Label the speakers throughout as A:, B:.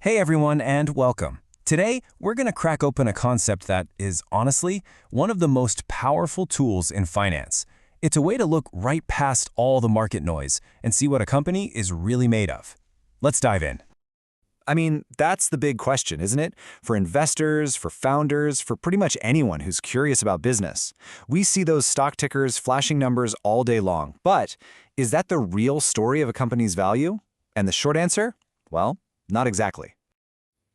A: Hey everyone, and welcome. Today, we're going to crack open a concept that is, honestly, one of the most powerful tools in finance. It's a way to look right past all the market noise and see what a company is really made of. Let's dive in.
B: That's the big question, isn't it? For investors, for founders, for pretty much anyone who's curious about business. We see those stock tickers flashing numbers all day long. But is that the real story of a company's value? And the short answer? Well, not exactly.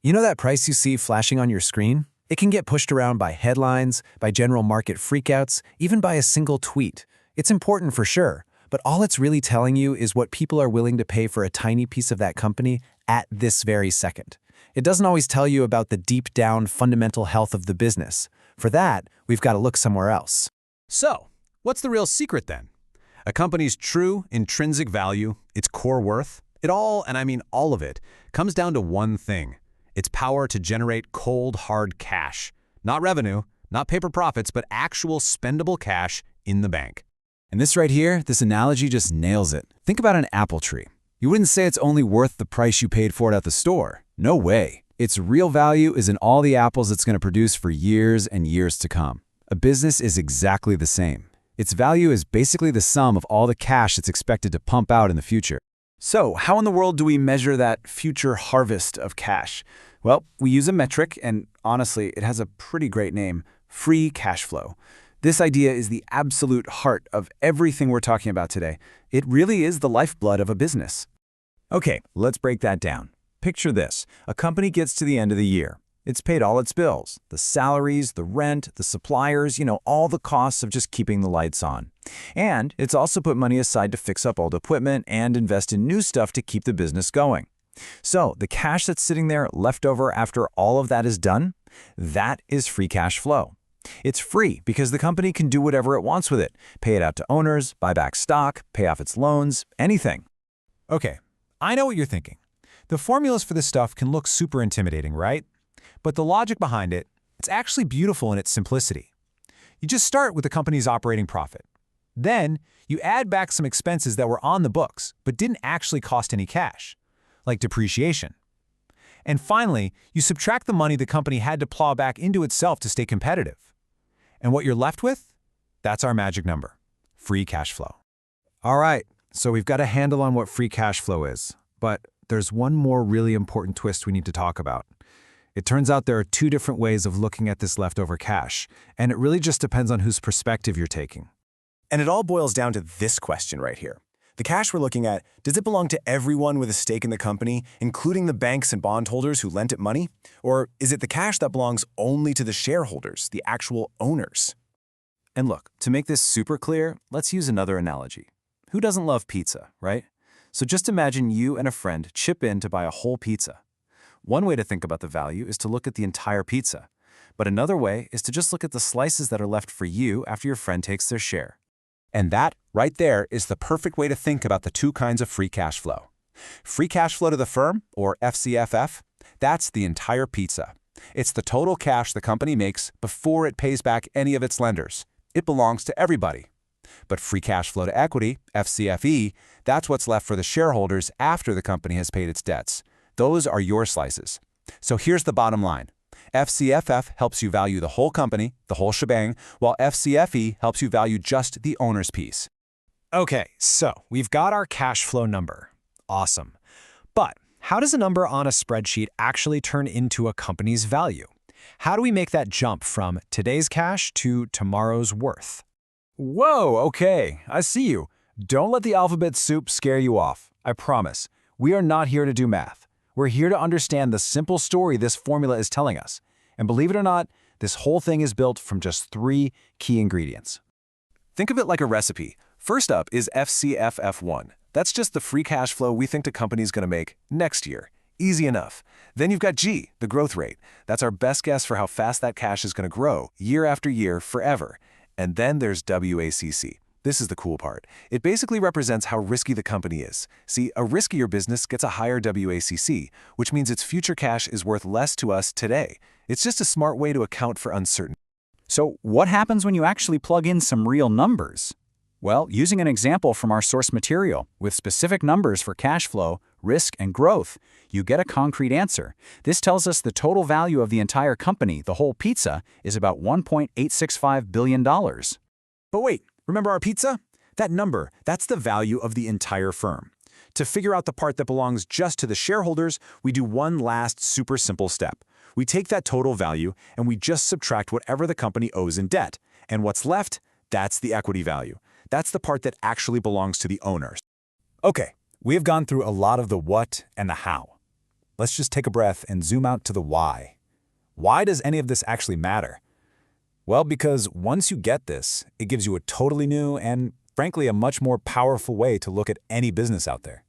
B: You know that price you see flashing on your screen? It can get pushed around by headlines, by general market freakouts, even by a single tweet. It's important for sure, but all it's really telling you is what people are willing to pay for a tiny piece of that company at this very second. It doesn't always tell you about the deep-down fundamental health of the business. For that, we've got to look somewhere else.
C: So, what's the real secret then? A company's true intrinsic value, its core worth, it all, and I mean all of it, comes down to one thing: its power to generate cold, hard cash. Not revenue, not paper profits, but actual spendable cash in the bank.
B: And this right here, this analogy just nails it. Think about an apple tree. You wouldn't say it's only worth the price you paid for it at the store. No way. Its real value is in all the apples it's going to produce for years and years to come. A business is exactly the same. Its value is basically the sum of all the cash it's expected to pump out in the future. So, how in the world do we measure that future harvest of cash? Well, we use a metric, and honestly, it has a pretty great name: free cash flow. This idea is the absolute heart of everything we're talking about today. It really is the lifeblood of a business. Okay, let's break that down. Picture this. A company gets to the end of the year. It's paid all its bills, the salaries, the rent, the suppliers, all the costs of just keeping the lights on. And it's also put money aside to fix up old equipment and invest in new stuff to keep the business going. So the cash that's sitting there left over after all of that is done, that is free cash flow. It's free because the company can do whatever it wants with it: pay it out to owners, buy back stock, pay off its loans, anything.
D: Okay, I know what you're thinking. The formulas for this stuff can look super intimidating, right? But the logic behind it, it's actually beautiful in its simplicity. You just start with the company's operating profit. Then, you add back some expenses that were on the books but didn't actually cost any cash, like depreciation. And finally, you subtract the money the company had to plow back into itself to stay competitive. And what you're left with? That's our magic number: free cash flow.
B: All right, so we've got a handle on what free cash flow is. But there's one more really important twist we need to talk about. It turns out there are two different ways of looking at this leftover cash, and it really just depends on whose perspective you're taking.
E: And it all boils down to this question right here. The cash we're looking at, does it belong to everyone with a stake in the company, including the banks and bondholders who lent it money? Or is it the cash that belongs only to the shareholders, the actual owners?
B: And look, to make this super clear, let's use another analogy. Who doesn't love pizza, right? So just imagine you and a friend chip in to buy a whole pizza. One way to think about the value is to look at the entire pizza. But another way is to just look at the slices that are left for you after your friend takes their share.
C: And that, right there, is the perfect way to think about the two kinds of free cash flow. Free cash flow to the firm, or FCFF, that's the entire pizza. It's the total cash the company makes before it pays back any of its lenders. It belongs to everybody. But free cash flow to equity, FCFE, that's what's left for the shareholders after the company has paid its debts. Those are your slices. So here's the bottom line. FCFF helps you value the whole company, the whole shebang, while FCFE helps you value just the owner's piece.
D: Okay, so we've got our cash flow number. Awesome. But how does a number on a spreadsheet actually turn into a company's value? How do we make that jump from today's cash to tomorrow's worth?
B: Whoa, okay, I see you. Don't let the alphabet soup scare you off. I promise. We are not here to do math. We're here to understand the simple story this formula is telling us. And believe it or not, this whole thing is built from just 3 key ingredients. Think of it like a recipe. First up is FCFF1. That's just the free cash flow we think the company's going to make next year. Easy enough. Then you've got G, the growth rate. That's our best guess for how fast that cash is going to grow, year after year, forever. And then there's WACC. This is the cool part. It basically represents how risky the company is. See, a riskier business gets a higher WACC, which means its future cash is worth less to us today. It's just a smart way to account for uncertainty.
F: So what happens when you actually plug in some real numbers?
B: Well, using an example from our source material with specific numbers for cash flow, risk, and growth, you get a concrete answer. This tells us the total value of the entire company, the whole pizza, is about $1.865 billion.
C: But wait, remember our pizza? That number, that's the value of the entire firm. To figure out the part that belongs just to the shareholders, we do one last super simple step. We take that total value and we just subtract whatever the company owes in debt. And what's left? That's the equity value. That's the part that actually belongs to the owners.
D: Okay, we have gone through a lot of the what and the how. Let's just take a breath and zoom out to the why. Why does any of this actually matter? Well, because once you get this, it gives you a totally new and, frankly, a much more powerful way to look at any business out there.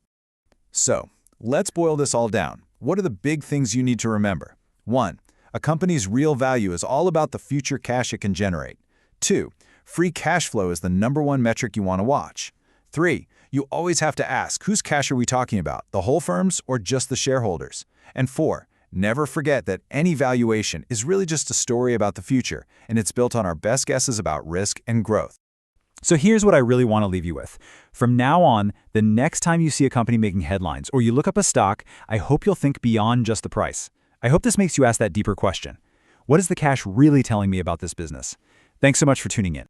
D: So, let's boil this all down. What are the big things you need to remember? 1. A company's real value is all about the future cash it can generate. 2. Free cash flow is the #1 metric you want to watch. 3. You always have to ask, whose cash are we talking about, the whole firm's or just the shareholders? And 4. Never forget that any valuation is really just a story about the future, and it's built on our best guesses about risk and growth. So here's what I really want to leave you with. From now on, the next time you see a company making headlines or you look up a stock, I hope you'll think beyond just the price. I hope this makes you ask that deeper question. What is the cash really telling me about this business? Thanks so much for tuning in.